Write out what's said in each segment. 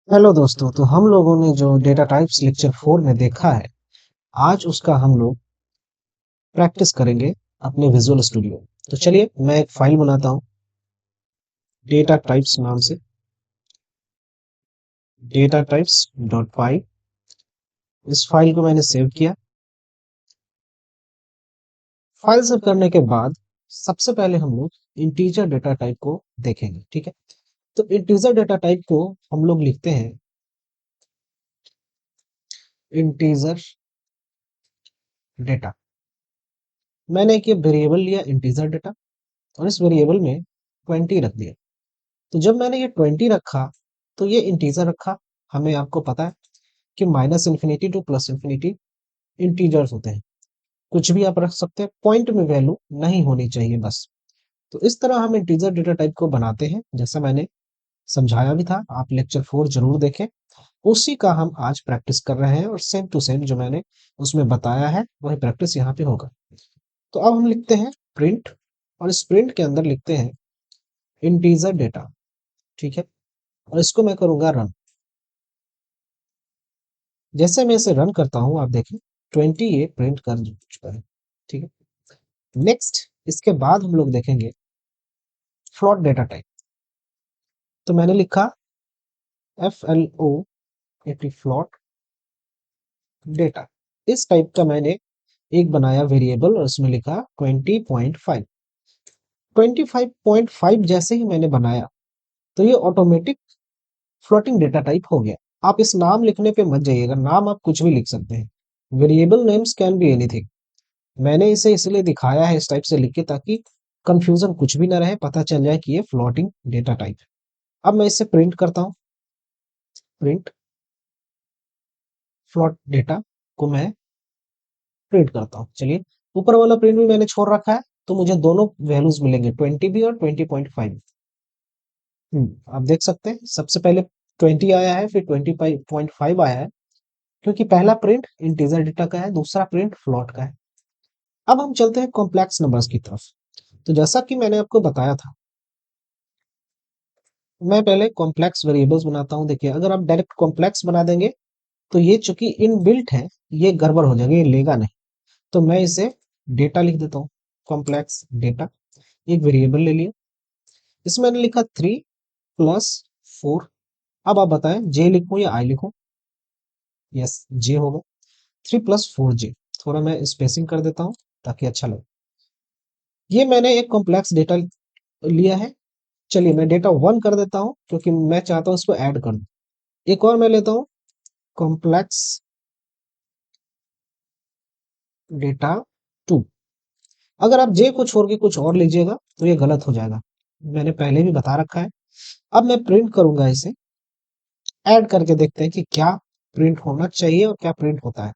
Hello दोस्तों, तो हम लोगों ने जो डेटा टाइप्स लेक्चर 4 में देखा है, आज उसका हम लोग प्रैक्टिस करेंगे अपने विजुअल स्टूडियो। तो चलिए मैं एक फाइल बनाता हूँ डेटा टाइप्स नाम से, डेटा टाइप्स डॉट फाइल। इस फाइल को मैंने सेव किया। फाइल सेव करने के बाद सबसे पहले हम लोग इंटीजर डेटा टाइप को देखेंगे, ठीक है। तो इंटीजर डेटा टाइप को हम लोग लिखते हैं इंटीजर डेटा। मैंने एक ये वेरिएबल लिया इंटीजर डेटा और इस वेरिएबल में 20 रख दिया। तो जब मैंने ये 20 रखा तो ये इंटीजर रखा। हमें आपको पता है कि minus infinity two plus infinity integers होते हैं। कुछ भी आप रख सकते हैं, पॉइंट में वैल्यू नहीं होनी चाहिए बस। तो इस तरह हम इंटीजर डेटा टाइप को बनाते हैं, जैसा मैंने समझाया भी था। आप लेक्चर 4 जरूर देखें, उसी का हम आज प्रैक्टिस कर रहे हैं और सेम टू सेम जो मैंने उसमें बताया है वही प्रैक्टिस यहाँ पे होगा। तो अब हम लिखते हैं प्रिंट और इस प्रिंट के अंदर लिखते हैं इंटीजर डेटा, ठीक है। और इसको मैं करूंगा रन। जैसे मैं इसे रन करता हूं आप देखें 20 ये प्रिंट कर चुका है, ठीक है। नेक्स्ट इसके बाद हम लोग देखेंगे फ्लोट डेटा टाइप। तो मैंने लिखा FLOAT फ्लोट डेटा। इस टाइप का मैंने एक बनाया वेरिएबल और उसमें लिखा 20.5। 25.5 जैसे ही मैंने बनाया तो ये ऑटोमेटिक फ्लोटिंग डेटा टाइप हो गया। आप इस नाम लिखने पे मत जाइएगा, नाम आप कुछ भी लिख सकते हैं। Variable names can be anything. मैंने इसे इसलिए दिखाया है इस टाइप से लिख के ताकि कंफ्यूजन कुछ भी ना रहे, पता चल जाए कि ये फ्लोटिंग डेटा टाइप है। अब मैं इसे प्रिंट करता हूँ, प्रिंट फ्लोट डेटा को मैं प्रिंट करता हूँ। चलिए, ऊपर वाला प्रिंट भी मैंने छोड़ रखा है तो मुझे दोनों वैल्यूज मिलेंगे, 20 भी और 20.5। आप देख सकते हैं सबसे पहले 20 आया है, फिर 20.5 आया है, क्योंकि पहला प्रिंट इंटीजर डेटा का है, दूसरा प्रिंट फ्लोट का है। अब हम चलते हैं कॉम्प्लेक्स नंबर्स की तरफ। तो जैसा कि मैंने आपको बताया था, मैं पहले कॉम्प्लेक्स वेरिएबल्स बनाता हूं। देखिए, अगर आप डायरेक्ट कॉम्प्लेक्स बना देंगे तो ये चूंकि इनबिल्ट है, ये गड़बड़ हो जाएगा, ये लेगा नहीं। तो मैं इसे डेटा लिख देता हूँ, कॉम्प्लेक्स डेटा। एक वेरिएबल ले लिया, इसमें मैंने लिखा 3+4। अब आप बताएं जे लिखूं या आई लिखूं। यस, जे होगा। 3+4 जे। थोड़ा मैं स्पेसिंग कर देता हूँ ताकि अच्छा लगे। ये मैंने एक कॉम्प्लेक्स डेटा लिया है। चलिए मैं डेटा 1 कर देता हूँ क्योंकि मैं चाहता हूँ इसको ऐड कर दूं। एक और मैं लेता हूँ कॉम्प्लेक्स डेटा 2। अगर आप जे को छोड़ के कुछ और लीजिएगा तो ये गलत हो जाएगा, मैंने पहले भी बता रखा है। अब मैं प्रिंट करूंगा, इसे ऐड करके देखते हैं कि क्या प्रिंट होना चाहिए और क्या प्रिंट होता है।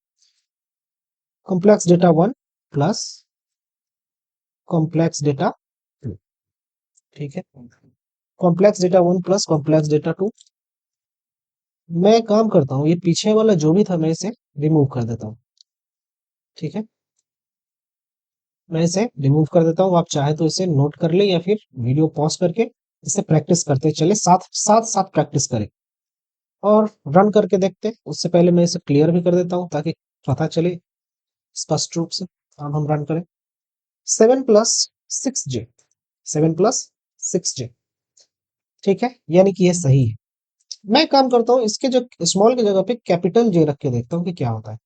Complex data 1 plus complex data 2, ठीक है। Complex data 1 plus complex data 2। मैं काम करता हूँ, ये पीछे वाला जो भी था मैं इसे रिमूव कर देता हूँ, ठीक है। मैं इसे रिमूव कर देता हूँ। आप चाहे तो इसे नोट कर ले या फिर वीडियो पॉज करके इसे प्रैक्टिस करते चले, साथ साथ साथ प्रैक्टिस करें और रन करके देखते हैं। उससे पहले मैं इसे क्लियर भी कर देता हूँ ताकि पता चले स्पष्ट रूप से। अब हम रन करें 7+6 जे, 7+6 जे, ठीक है, यानी कि ये सही है। मैं काम करता हूँ, इसके जो स्मॉल की जगह पे कैपिटल जे रख के देखता हूँ कि क्या होता है।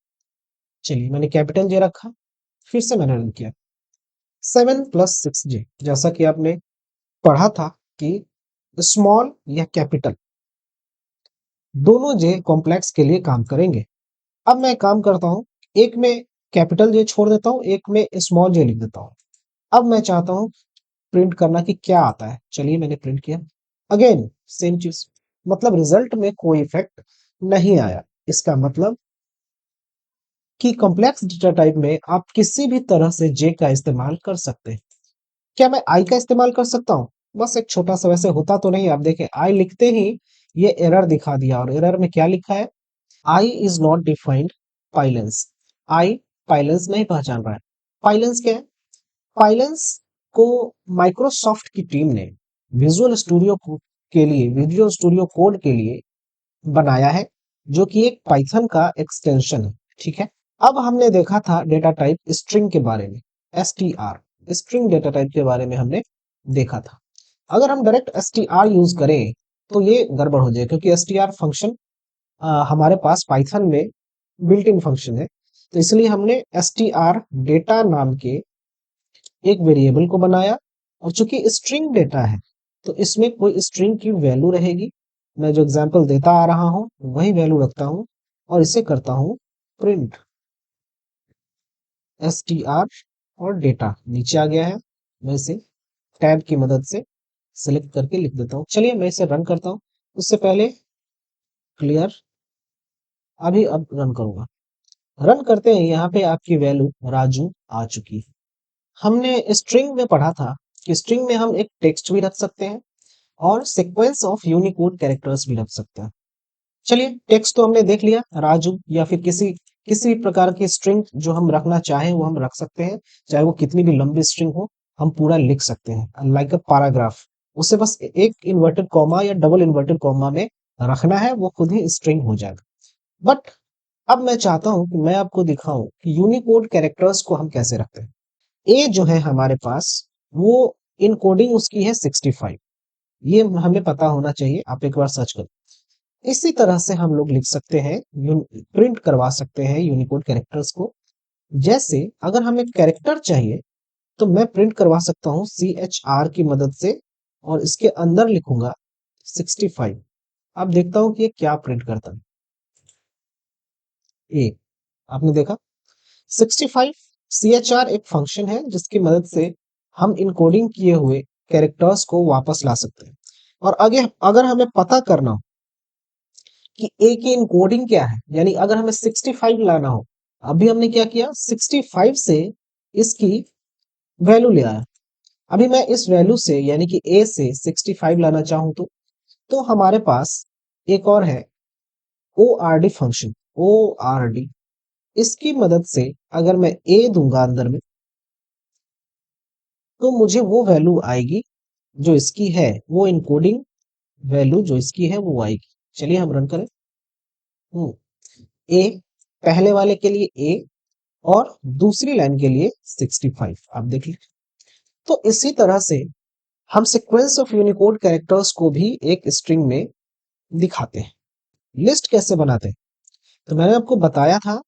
चलिए मैंने कैपिटल जे रखा, फिर से मैंने रन किया 7+6 जे। जैसा कि आपने पढ़ा था कि स्मॉल या कैपिटल दोनों जे कॉम्प्लेक्स के लिए काम करेंगे। अब मैं काम करता हूं, एक में कैपिटल जे छोड़ देता हूं, एक में स्मॉल जे लिख देता हूं। अब मैं चाहता हूं प्रिंट करना कि क्या आता है। चलिए मैंने प्रिंट किया, अगेन सेम चीज, मतलब रिजल्ट में कोई इफेक्ट नहीं आया। इसका मतलब कि कॉम्प्लेक्स डेटा टाइप में आप किसी भी तरह से जे का इस्तेमाल कर सकते हैं। क्या मैं आई का इस्तेमाल कर सकता हूँ? बस एक छोटा सा, वैसे होता तो नहीं। आप देखें आई लिखते ही ये एरर दिखा दिया, और एरर में क्या लिखा है, आई इज नॉट डिफाइंड पाइलेंस। आई पाइलेंस नहीं पहचान रहा है। पाइलेंस क्या है? पाइलेंस को माइक्रोसॉफ्ट की टीम ने विजुअल स्टूडियो के लिए, विजुअल स्टूडियो कोड के लिए बनाया है, जो कि एक पाइथन का एक्सटेंशन है। ठीक है, अब हमने देखा था डेटा टाइप स्ट्रिंग के बारे में, str स्ट्रिंग डेटा टाइप के बारे में हमने देखा था। अगर हम डायरेक्ट str यूज करें तो ये गड़बड़ हो जाए, क्योंकि str फंक्शन हमारे पास पाइथन में बिल्ट इन फंक्शन है। तो इसलिए हमने str डेटा नाम के एक वेरिएबल को बनाया, और चूंकि स्ट्रिंग डेटा है तो इसमें कोई स्ट्रिंग की वैल्यू रहेगी। मैं जो एग्जांपल देता आ रहा हूं वही वैल्यू रखता हूं, और इसे करता हूं प्रिंट str, और डेटा नीचे आ गया है। मैं इसे टैब की मदद से सिलेक्ट करके लिख देता हूं। चलिए मैं इसे रन करता हूं। उससे पहले क्लियर, अभी अब रन करूंगा। रन करते हैं, यहाँ पे आपकी वैल्यू राजू आ चुकी है। हमने स्ट्रिंग में पढ़ा था कि स्ट्रिंग में हम एक टेक्स्ट भी रख सकते हैं और सीक्वेंस ऑफ यूनिकोड कैरेक्टर्स भी रख सकते हैं। चलिए टेक्स्ट तो हमने देख लिया, राजू, या फिर किसी किसी प्रकार की स्ट्रिंग जो हम रखना चाहें वो हम रख सकते हैं। चाहे वो कितनी भी लंबी स्ट्रिंग हो, हम पूरा लिख सकते हैं लाइक अ पैराग्राफ। उसे बस एक इन्वर्टेड कॉमा या डबल इन्वर्टेड कॉमा में रखना है, वो खुद ही स्ट्रिंग हो जाएगा। बट अब मैं चाहता हूं कि मैं आपको दिखाऊं कि यूनिकोड कैरेक्टर्स को हम कैसे रखते हैं। ए जो है हमारे पास, वो इनकोडिंग उसकी है 65। ये हमें पता होना चाहिए, आप एक बार सर्च करें। इसी तरह से हम लोग लिख सकते हैं, प्रिंट करवा सकते हैं यूनिकोड कैरेक्टर्स को। जैसे अगर हमें कैरेक्टर चाहिए तो मैं प्रिंट करवा सकता हूं CHR की मदद से, और इसके अंदर लिखूंगा 65। अब देखता हूं कि ये क्या प्रिंट करता है। ए, आपने देखा 65। CHR एक फंक्शन है जिसकी मदद से हम इनकोडिंग किए हुए कैरेक्टर्स को वापस ला सकते हैं। और आगे अगर हमें पता करना हो कि ए की इनकोडिंग क्या है, यानी अगर हमें 65 लाना हो, अभी हमने क्या किया, 65 से इसकी वैल्यू ले आया। अभी मैं इस वैल्यू से यानी कि ए से 65 लाना चाहूं तो हमारे पास एक और है ORD फंक्शन, ORD। इसकी मदद से अगर मैं ए दूंगा अंदर में, तो मुझे वो वैल्यू आएगी जो इसकी है, वो इनकोडिंग वैल्यू जो इसकी है वो आएगी। चलिए हम रन करें। ए, पहले वाले के लिए ए, और दूसरी लाइन के लिए 65, आप देख लीजिए। तो इसी तरह से हम सीक्वेंस ऑफ यूनिकोड कैरेक्टर्स को भी एक स्ट्रिंग में दिखाते हैं। लिस्ट कैसे बनाते हैं, तो मैंने आपको बताया था,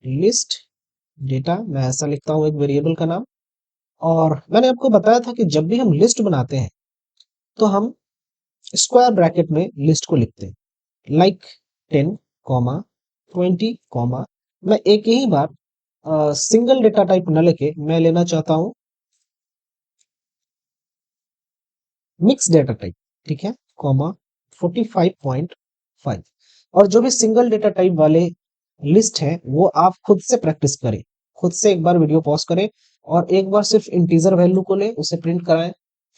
लिस्ट डेटा, मैं ऐसा लिखता हूं एक वेरिएबल का नाम। और मैंने आपको बताया था कि जब भी हम लिस्ट बनाते हैं तो हम स्क्वायर ब्रैकेट में लिस्ट को लिखते हैं, लाइक 10 कॉमा 20 कॉमा। मैं एक ही बार सिंगल डेटा टाइप न लेके मैं लेना चाहता हूं मिक्स डेटा टाइप, ठीक है, कॉमा 45.5। और जो भी सिंगल डेटा टाइप वाले लिस्ट है वो आप खुद से प्रैक्टिस करें, खुद से एक बार वीडियो पॉज करें, और एक बार सिर्फ इंटीजर वैल्यू को ले उसे प्रिंट कराएं,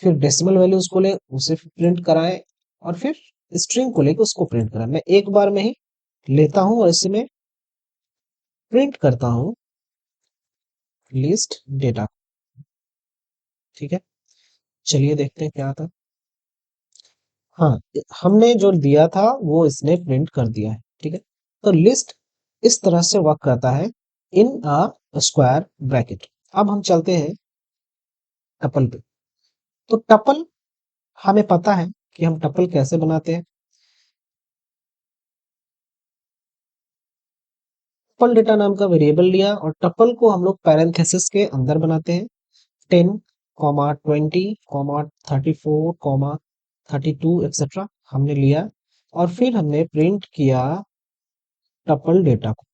फिर डेसिमल वैल्यूज को ले उसे प्रिंट कराएं, और फिर स्ट्रिंग को लेकर उसको प्रिंट कराएं। मैं एक बार में ही लेता हूं और इसमें प्रिंट करता हूं लिस्ट डेटा। ठीक है, चलिए देखते हैं क्या आता है। हाँ, हमने जो दिया था वो इसने प्रिंट कर दिया है। ठीक है, तो लिस्ट इस तरह से वर्क करता है इन अ स्क्वायर ब्रैकेट। अब हम चलते हैं टपल पे। तो टपल, हमें पता है कि हम टपल कैसे बनाते हैं। टपल डेटा नाम का वेरिएबल लिया, और टपल को हम लोग पैरेंथेसिस के अंदर बनाते हैं। 10 कॉमा 20 कॉमा 34 कॉमा 32 एक्सेट्रा हमने लिया, और फिर हमने प्रिंट किया टपल डेटा को।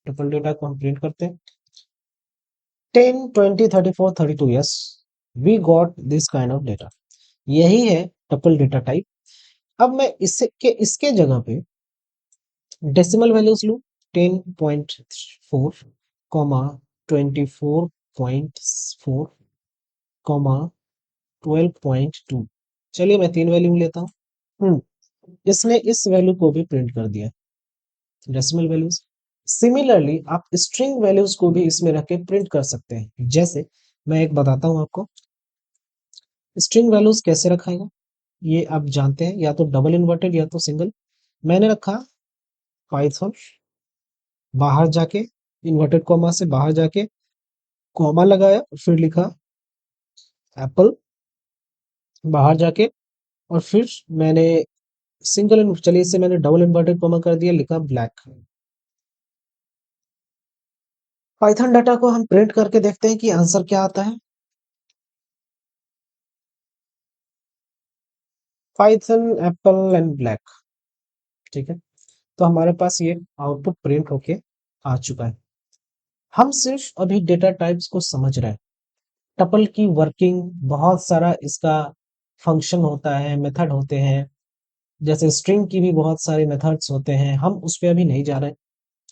टपल डेटा को हम प्रिंट करते हैं 10 20 34 32, yes, we got this kind of data. यही है टपल डेटा टाइप। अब मैं इसके जगह पे डेसिमल वैल्यूज लूं, 10.4 कॉमा 24.4 कॉमा 12.2। चलिए मैं 3 वैल्यू लेता हूँ। इसने इस वैल्यू को भी प्रिंट कर दिया, डेसिमल वैल्यूज। सिमिलरली आप स्ट्रिंग वैल्यूज को भी इसमें रख के प्रिंट कर सकते हैं। जैसे मैं एक बताता हूं आपको, स्ट्रिंग वैल्यूज कैसे रखाएगा। ये आप जानते हैं, या तो डबल इन्वर्टेड या तो सिंगल। मैंने रखा पाइथन, बाहर जाके इन्वर्टेड कॉमा से बाहर जाके कॉमा लगाया, फिर लिखा एप्पल, बाहर जाके, और फिर मैंने चलिए इसे मैंने डबल इन्वर्टेड कॉमा कर दिया, लिखा ब्लैक। पाइथन डाटा को हम प्रिंट करके देखते हैं कि आंसर क्या आता है। पाइथन एप्पल एंड ब्लैक, ठीक है। तो हमारे पास ये आउटपुट प्रिंट होके आ चुका है। हम सिर्फ अभी डेटा टाइप्स को समझ रहे हैं। टपल की वर्किंग, बहुत सारा इसका फंक्शन होता है, मेथड होते हैं, जैसे स्ट्रिंग की भी बहुत सारे मेथड्स होते हैं, हम उस पर अभी नहीं जा रहे हैं।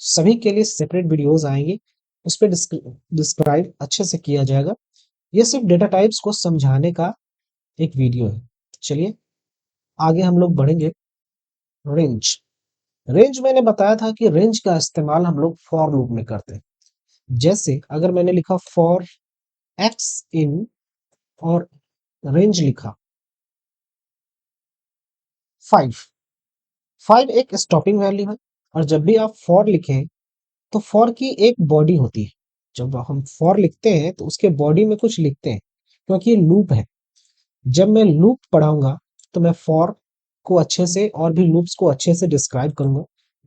सभी के लिए सेपरेट वीडियोस आएंगी, उस पर डिस्क्राइब अच्छे से किया जाएगा। ये सिर्फ डेटा टाइप्स को समझाने का एक वीडियो है। चलिए आगे हम लोग बढ़ेंगे। रेंज, रेंज मैंने बताया था कि रेंज का इस्तेमाल हम लोग फॉर लूप में करते हैं। जैसे अगर मैंने लिखा फॉर एक्स इन, और रेंज लिखा 5, 5 एक स्टॉपिंग वैल्यू है। और जब भी आप फॉर लिखें तो फॉर की एक बॉडी होती है। जब हम फॉर लिखते हैं तो उसके बॉडी में कुछ लिखते हैं, क्योंकि ये लूप है। जब मैं लूप पढ़ाऊंगा तो मैं फॉर को अच्छे से और भी लूप्स को अच्छे से डिस्क्राइब करूंगा।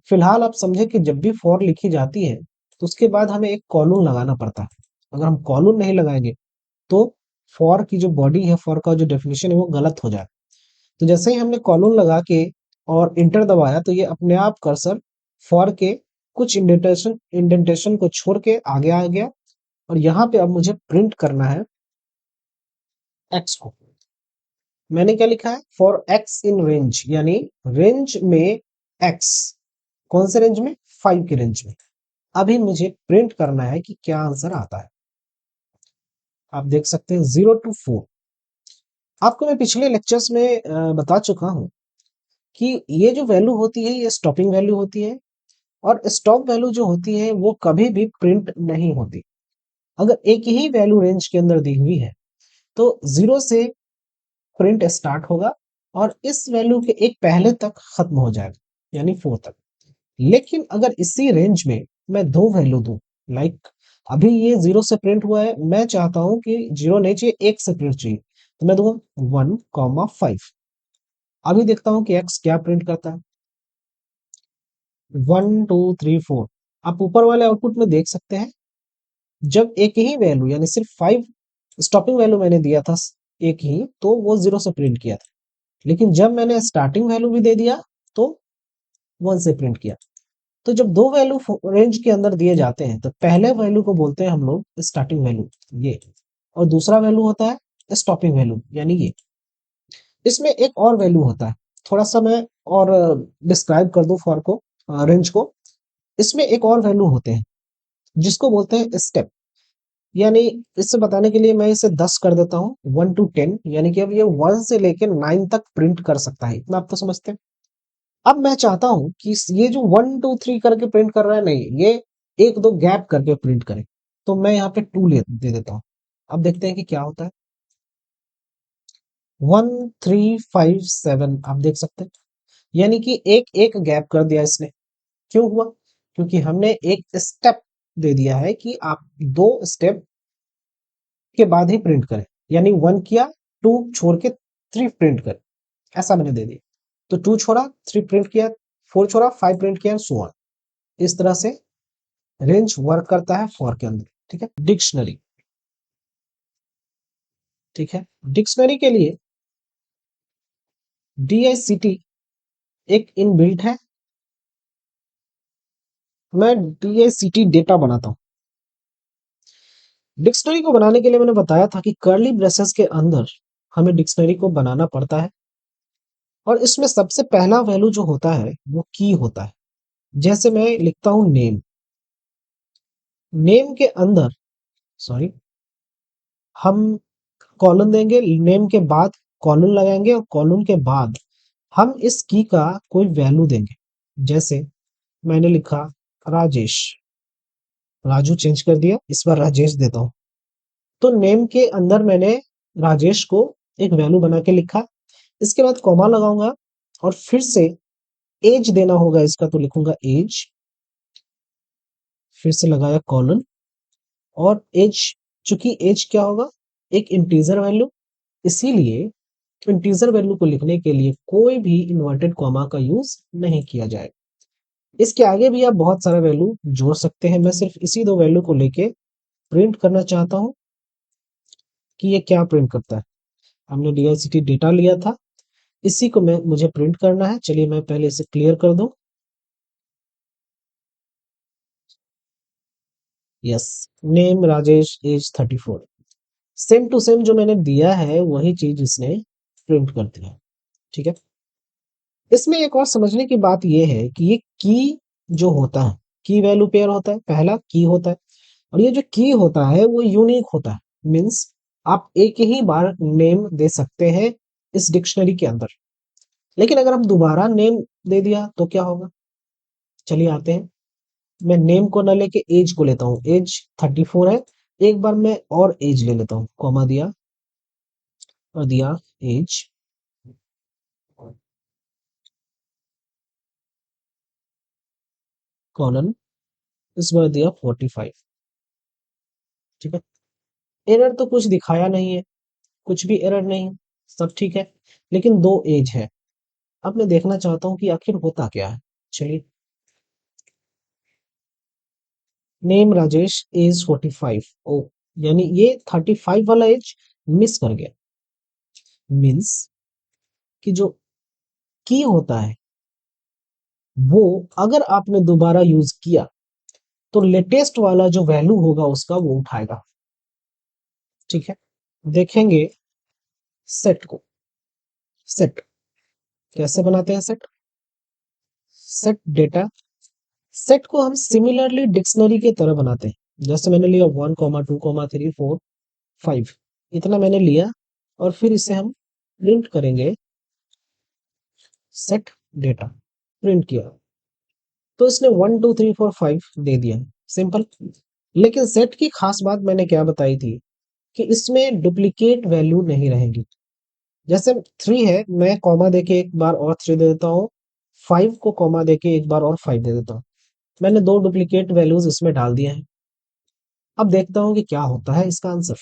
फिलहाल आप समझे कि जब भी फॉर लिखी जाती है तो उसके बाद हमें एक कॉलन लगाना पड़ता है। अगर हम कॉलन नहीं लगाएंगे तो फॉर की जो बॉडी है, फॉर का जो डेफिनेशन है वो गलत हो जाए। तो जैसे ही हमने कॉलन लगा के और इंटर दबाया तो ये अपने आप कर्सर फॉर के कुछ इंडेंटेशन को छोड़ के आगे आ गया। और यहाँ पे अब मुझे प्रिंट करना है एक्स को। मैंने क्या लिखा है, फॉर एक्स इन रेंज, यानी रेंज में एक्स, कौन से रेंज में, 5 की रेंज में। अभी मुझे प्रिंट करना है कि क्या आंसर आता है। आप देख सकते हैं 0 to 4। आपको मैं पिछले लेक्चर्स में बता चुका हूं कि ये जो वैल्यू होती है ये स्टॉपिंग वैल्यू होती है, और स्टॉप वैल्यू जो होती है वो कभी भी प्रिंट नहीं होती। अगर एक ही वैल्यू रेंज के अंदर दी हुई है तो 0 से प्रिंट स्टार्ट होगा और इस वैल्यू के एक पहले तक खत्म हो जाएगा, यानी 4 तक। लेकिन अगर इसी रेंज में मैं दो वैल्यू दूं, लाइक अभी ये 0 से प्रिंट हुआ है, मैं चाहता हूं कि 0 नहीं चाहिए, 1 से प्रिंट चाहिए, तो मैं दूंगा 1,5। अभी देखता हूं कि एक्स क्या प्रिंट करता है। 1 2 3 4। आप ऊपर वाले आउटपुट में देख सकते हैं, जब एक ही वैल्यू यानी सिर्फ 5 स्टॉपिंग वैल्यू मैंने दिया था, एक ही, तो वो 0 से प्रिंट किया था। लेकिन जब मैंने स्टार्टिंग वैल्यू भी दे दिया तो 1 से प्रिंट किया। तो जब दो वैल्यू रेंज के अंदर दिए जाते हैं तो पहले वैल्यू को बोलते हैं हम लोग स्टार्टिंग वैल्यू, ये, और दूसरा वैल्यू होता है स्टॉपिंग वैल्यू, यानी ये। इसमें एक और वैल्यू होता है, थोड़ा सा मैं और डिस्क्राइब कर दूं फॉर को, रेंज को। इसमें एक और वैल्यू होते हैं जिसको बोलते हैं स्टेप। यानी इससे बताने के लिए मैं इसे 10 कर देता हूँ, 1 to 10, यानी कि अब ये 1 से लेकर 9 तक प्रिंट कर सकता है, इतना आप तो समझते हैं। अब मैं चाहता हूं कि ये जो 1 2 3 करके प्रिंट कर रहा है, नहीं, ये एक दो गैप करके प्रिंट करे। तो मैं यहाँ पे 2 दे देता हूँ। अब देखते हैं कि क्या होता है। 1 3 5 7, आप देख सकते हैं, यानी कि एक एक गैप कर दिया इसने। क्यों हुआ, क्योंकि हमने एक स्टेप दे दिया है कि आप दो स्टेप के बाद ही प्रिंट करें, यानी 1 किया, 2 छोड़ के 3 प्रिंट करें, ऐसा मैंने दे दिया। तो 2 छोड़ा, 3 प्रिंट किया, 4 छोड़ा, 5 प्रिंट किया, सो ऑन। इस तरह से रेंज वर्क करता है फॉर के अंदर, ठीक है। डिक्शनरी, ठीक है, डिक्शनरी के लिए DICT एक इनबिल्ट है। मैं DICT डेटा बनाता हूं। डिक्शनरी को बनाने के लिए मैंने बताया था कि कर्ली ब्रेसेस के अंदर हमें डिक्शनरी को बनाना पड़ता है, और इसमें सबसे पहला वैल्यू जो होता है वो की होता है। जैसे मैं लिखता हूं नेम, नेम के अंदर, सॉरी, हम कॉलन देंगे, नेम के बाद कॉलन लगाएंगे, और कॉलन के बाद हम इस की का कोई वैल्यू देंगे। जैसे मैंने लिखा राजेश, राजू चेंज कर दिया, इस बार राजेश देता हूं। तो नेम के अंदर मैंने राजेश को एक वैल्यू बना के लिखा। इसके बाद कॉमा लगाऊंगा और फिर से एज देना होगा इसका, तो लिखूंगा एज, फिर से लगाया कॉलन, और एज, चूंकि एज क्या होगा, एक इंटीजर वैल्यू, इसीलिए इंटीजर वैल्यू को लिखने के लिए कोई भी इन्वर्टेड कॉमा का यूज नहीं किया जाए। इसके आगे भी आप बहुत सारा वैल्यू जोड़ सकते हैं, मैं सिर्फ इसी दो वैल्यू को लेके प्रिंट करना चाहता हूं कि ये क्या प्रिंट करता है। हमने DICT डेटा लिया था, इसी को मैं मुझे प्रिंट करना है। चलिए मैं पहले इसे क्लियर कर दूं। Yes, name Rajesh, age 34, same to same जो मैंने दिया है वही चीज इसने प्रिंट कर दिया। ठीक है, इसमें एक और समझने की बात यह है कि ये की जो होता है, की वैल्यू पेयर होता है, पहला की होता है, और ये जो की होता है वो यूनिक होता है। मीन्स आप एक ही बार नेम दे सकते हैं इस डिक्शनरी के अंदर, लेकिन अगर हम दोबारा नेम दे दिया तो क्या होगा। चलिए आते हैं, मैं नेम को ना लेके एज को लेता हूँ, एज 34 है, एक बार मैं और एज ले लेता हूँ, कॉमा दिया और दिया एज, कॉलन, इस बार दिया 45। ठीक है, एरर तो कुछ दिखाया नहीं है, कुछ भी एरर नहीं, सब ठीक है, लेकिन दो एज है। अब मैं देखना चाहता हूँ कि आखिर होता क्या है। चलिए, नेम राजेश, एज 45, ओ, यानी ये 35 वाला एज मिस कर गया। मीन्स कि जो की होता है वो अगर आपने दोबारा यूज किया तो लेटेस्ट वाला जो वैल्यू होगा उसका वो उठाएगा। ठीक है, देखेंगे सेट को। सेट कैसे बनाते हैं, सेट, सेट डेटा, सेट को हम सिमिलरली डिक्शनरी के तरह बनाते हैं। जैसे मैंने लिया 1, 2, 3, 4, 5, इतना मैंने लिया, और फिर इसे हम प्रिंट करेंगे, सेट डेटा, प्रिंट किया तो इसने 1, 2, 3, 4, 5 दे दिया, सिंपल। लेकिन सेट की खास बात मैंने क्या बताई थी कि इसमें डुप्लीकेट वैल्यू नहीं रहेंगी। जैसे 3 है, मैं कॉमा देके एक बार और 3 दे देता हूँ, 5 को कॉमा देके एक बार और 5 दे देता हूँ, मैंने दो डुप्लीकेट वैल्यूज इसमें डाल दिए हैं। अब देखता हूँ कि क्या होता है इसका आंसर।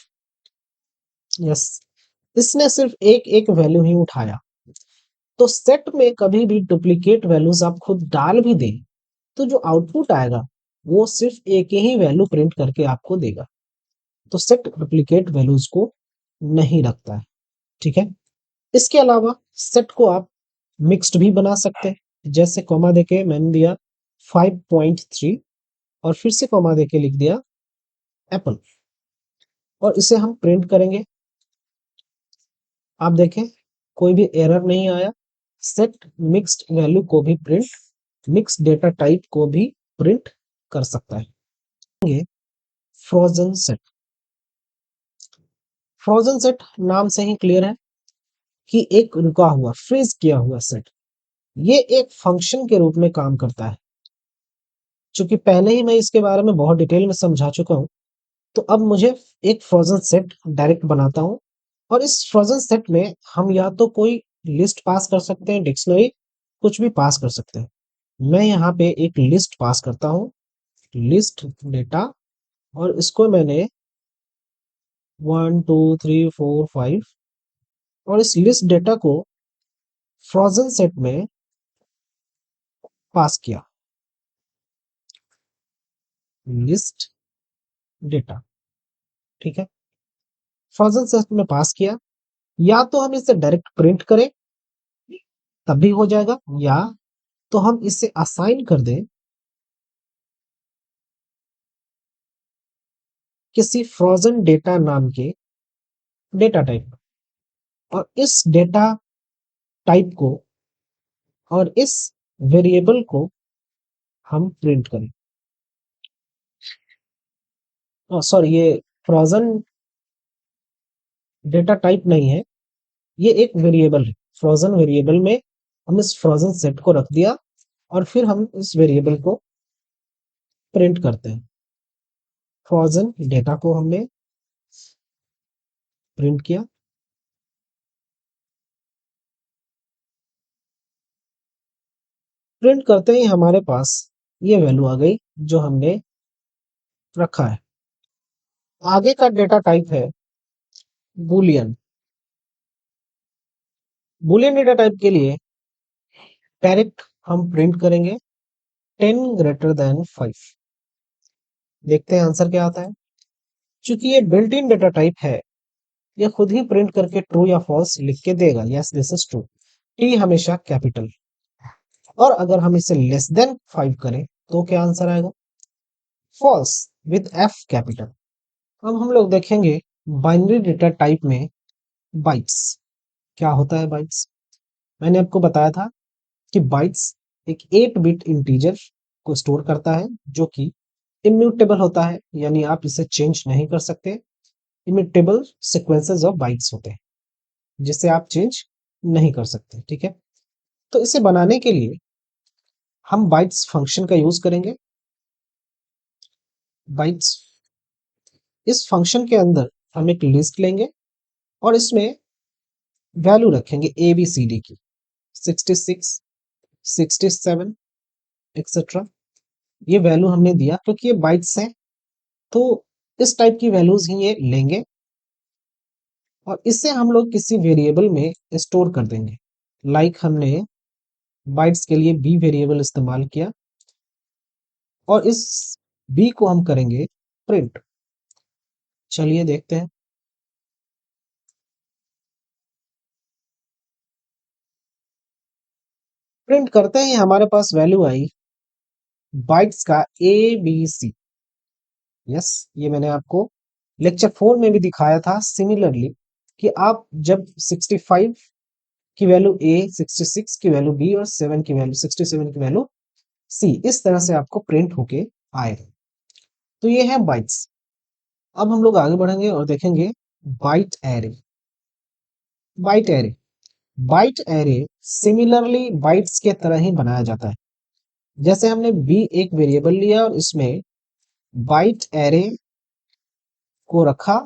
यस, इसने सिर्फ एक एक वैल्यू ही उठाया। तो सेट में कभी भी डुप्लीकेट वैल्यूज आप खुद डाल भी दें तो जो आउटपुट आएगा वो सिर्फ एक ही वैल्यू प्रिंट करके आपको देगा। तो सेट डुप्लीकेट वैल्यूज को नहीं रखता है। ठीक है, इसके अलावा सेट को आप मिक्स्ड भी बना सकते हैं। जैसे कॉमा देके मैंने दिया 5.3 और फिर से कॉमा देके लिख दिया एप्पल, और इसे हम प्रिंट करेंगे। आप देखें कोई भी एरर नहीं आया। सेट मिक्स्ड वैल्यू को भी प्रिंट, मिक्स डेटा टाइप को भी प्रिंट कर सकता है। ये फ्रोजन सेट, फ्रोजन सेट नाम से ही क्लियर है कि एक रुका हुआ, फ्रीज किया हुआ सेट। ये एक फंक्शन के रूप में काम करता है। चूंकि पहले ही मैं इसके बारे में बहुत डिटेल में समझा चुका हूं, तो अब मुझे एक फ्रोजन सेट डायरेक्ट बनाता हूं, और इस फ्रोजन सेट में हम या तो कोई लिस्ट पास कर सकते हैं, डिक्शनरी, कुछ भी पास कर सकते हैं। मैं यहाँ पे एक लिस्ट पास करता हूँ, लिस्ट डेटा, और इसको मैंने 1, 2, 3, 4, 5, और इस लिस्ट डेटा को फ्रोजन सेट में पास किया, लिस्ट डेटा। ठीक है, फ्रोजन सेट में पास किया, या तो हम इसे डायरेक्ट प्रिंट करें तब भी हो जाएगा, या तो हम इसे असाइन कर दें किसी फ्रोजन डेटा नाम के डेटा टाइप, और इस डेटा टाइप को और इस वेरिएबल को हम प्रिंट करें। सॉरी, ये फ्रोजन डेटा टाइप नहीं है, ये एक वेरिएबल है। फ्रोजन वेरिएबल में हम इस फ्रोजन सेट को रख दिया, और फिर हम इस वेरिएबल को प्रिंट करते हैं। फ्रोजन डेटा को हमने प्रिंट किया, प्रिंट करते ही हमारे पास ये वैल्यू आ गई जो हमने रखा है। आगे का डेटा टाइप है बूलियन। बूलियन डेटा टाइप के लिए डायरेक्ट हम प्रिंट करेंगे 10 ग्रेटर देन 5। देखते हैं आंसर क्या आता है। चूंकि ये बिल्ट इन डेटा टाइप है, ये खुद ही प्रिंट करके ट्रू या फॉल्स लिख के देगा। Yes this is true. T हमेशा कैपिटल। और अगर हम इसे लेस देन 5 करें तो क्या आंसर आएगा? False with F capital. अब हम लोग देखेंगे बाइनरी डेटा टाइप में बाइट्स। क्या होता है बाइट्स? मैंने आपको बताया था कि बाइट्स एक 8 बिट इंटीजर को स्टोर करता है जो कि इम्यूटेबल होता है, यानी आप इसे चेंज नहीं कर सकते। इम्यूटेबल सीक्वेंसेस ऑफ बाइट्स होते हैं जिसे आप चेंज नहीं कर सकते। ठीक है, तो इसे बनाने के लिए हम बाइट्स फंक्शन का यूज करेंगे। बाइट्स, इस फंक्शन के अंदर हम एक लिस्ट लेंगे और इसमें वैल्यू रखेंगे ए बी सी डी की, 66, 67 एक्सेट्रा। ये वैल्यू हमने दिया क्योंकि ये बाइट्स है, तो इस टाइप की वैल्यूज ही ये लेंगे और इससे हम लोग किसी वेरिएबल में स्टोर कर देंगे। लाइक हमने बाइट्स के लिए बी वेरिएबल इस्तेमाल किया और इस बी को हम करेंगे प्रिंट। चलिए देखते हैं। प्रिंट करते ही हमारे पास वैल्यू आई बाइट्स का ए बी सी। यस, ये मैंने आपको लेक्चर 4 में भी दिखाया था सिमिलरली कि आप जब 65 की वैल्यू ए, 66 की वैल्यू बी और 7 की वैल्यू 67 की वैल्यू सी, इस तरह से आपको प्रिंट होके आएगा। तो ये है बाइट्स। अब हम लोग आगे बढ़ेंगे और देखेंगे byte array. Byte array, byte array similarly bytes के तरह ही बनाया जाता है। जैसे हमने बी एक वेरिएबल लिया और इसमें बाइट एरे को रखा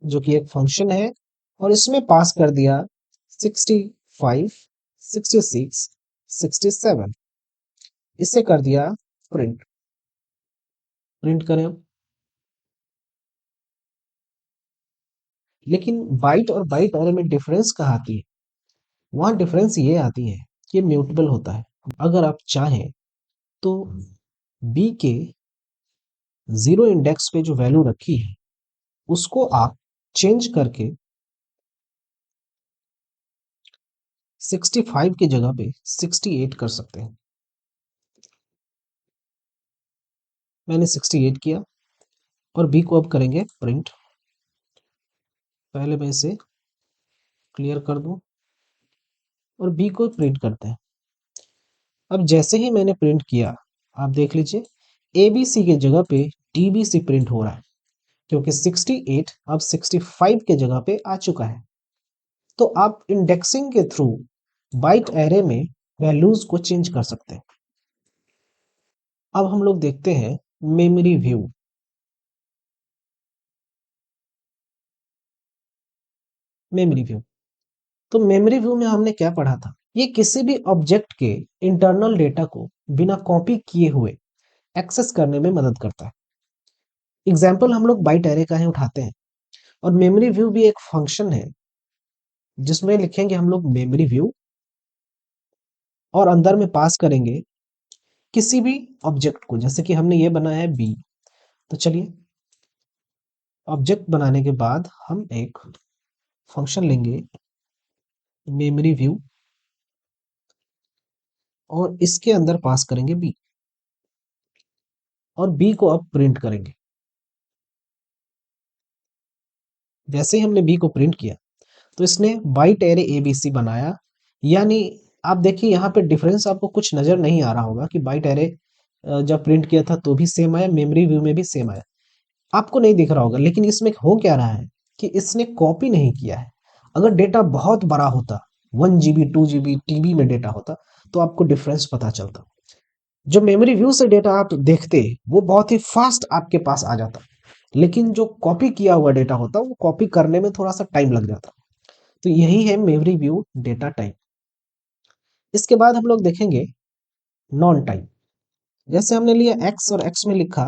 जो कि एक फंक्शन है और इसमें पास कर दिया 65, 66, 67। इसे कर दिया प्रिंट। प्रिंट करें। लेकिन बाइट और बाइट एरे में डिफरेंस कहाँ आती है? वहां डिफरेंस ये आती है कि म्यूटेबल होता है। अगर आप चाहें तो बी के 0 इंडेक्स पे जो वैल्यू रखी है उसको आप चेंज करके 65 की जगह पे 68 कर सकते हैं। मैंने 68 किया और बी को अब करेंगे प्रिंट। पहले मैं इसे क्लियर कर दूं और बी को प्रिंट करते हैं। अब जैसे ही मैंने प्रिंट किया, आप देख लीजिए ए बी सी के जगह पे डी बी सी प्रिंट हो रहा है क्योंकि 68 अब 65 के जगह पे आ चुका है। तो आप इंडेक्सिंग के थ्रू बाइट एरे में वैल्यूज को चेंज कर सकते हैं। अब हम लोग देखते हैं मेमोरी व्यू। मेमोरी व्यू, तो मेमोरी व्यू में हमने क्या पढ़ा था? ये किसी भी ऑब्जेक्ट के इंटरनल डेटा को बिना कॉपी किए हुए एक्सेस करने में मदद करता है। एग्जाम्पल हम लोग बाइट एरे का ही उठाते हैं और मेमोरी व्यू भी एक फंक्शन है जिसमें लिखेंगे हम लोग मेमोरी व्यू और अंदर में पास करेंगे किसी भी ऑब्जेक्ट को। जैसे कि हमने ये बनाया है बी, तो चलिए ऑब्जेक्ट बनाने के बाद हम एक फंक्शन लेंगे मेमोरी व्यू और इसके अंदर पास करेंगे बी और बी को अब प्रिंट करेंगे। जैसे ही हमने बी को प्रिंट किया तो इसने बाइट एरे एबीसी बनाया। यानी आप देखिए यहाँ पे डिफरेंस आपको कुछ नजर नहीं आ रहा होगा कि बाइट एरे जब प्रिंट किया था तो भी सेम आया, मेमोरी व्यू में भी सेम आया, आपको नहीं दिख रहा होगा। लेकिन इसमें हो क्या रहा है कि इसने कॉपी नहीं किया है। अगर डेटा बहुत बड़ा होता, 1 GB 2 GB टीबी में डेटा होता, तो आपको डिफरेंस पता चलता। जो मेमोरी व्यू से डेटा आप देखते वो बहुत ही फास्ट आपके पास आ जाता, लेकिन जो कॉपी किया हुआ डेटा होता वो कॉपी करने में थोड़ा सा टाइम लग जाता। तो यही है मेमोरी व्यू डेटा टाइप। इसके बाद हम लोग देखेंगे नॉन टाइप। जैसे हमने लिया x और x में लिखा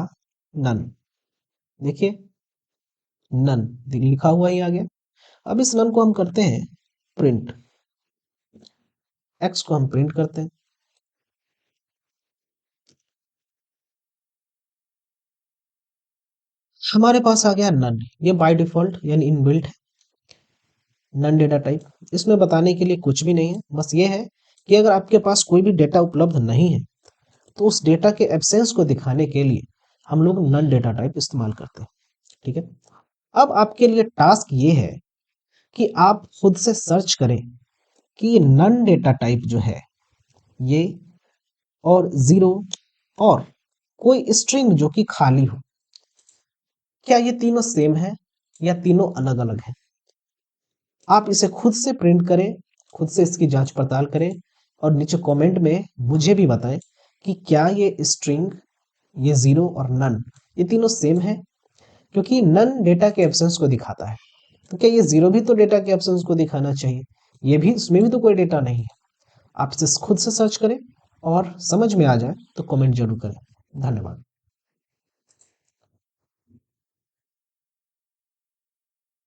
नन, देखिए नन लिखा हुआ ही आ गया। अब इस नन को हम करते हैं प्रिंट, x को हम प्रिंट करते हैं, हमारे पास आ गया नन। ये बाय डिफॉल्ट यानी इनबिल्ट है नन डेटा टाइप। इसमें बताने के लिए कुछ भी नहीं है, बस ये है कि अगर आपके पास कोई भी डेटा उपलब्ध नहीं है तो उस डेटा के एब्सेंस को दिखाने के लिए हम लोग नन डेटा टाइप इस्तेमाल करते हैं। ठीक है, अब आपके लिए टास्क ये है कि आप खुद से सर्च करें कि ये नन डेटा टाइप जो है ये और जीरो और कोई स्ट्रिंग जो कि खाली हो, क्या ये तीनों सेम है या तीनों अलग अलग है। आप इसे खुद से प्रिंट करें, खुद से इसकी जांच पड़ताल करें और नीचे कमेंट में मुझे भी बताएं कि क्या ये स्ट्रिंग, ये जीरो और नन ये तीनों सेम है, क्योंकि नन डेटा के एब्सेंस को दिखाता है। तो क्या ये जीरो भी तो डेटा के एब्सेंस को दिखाना चाहिए, ये भी, इसमें भी तो कोई डेटा नहीं है। आप इसे खुद से सर्च करें और समझ में आ जाए तो कमेंट जरूर करें। धन्यवाद।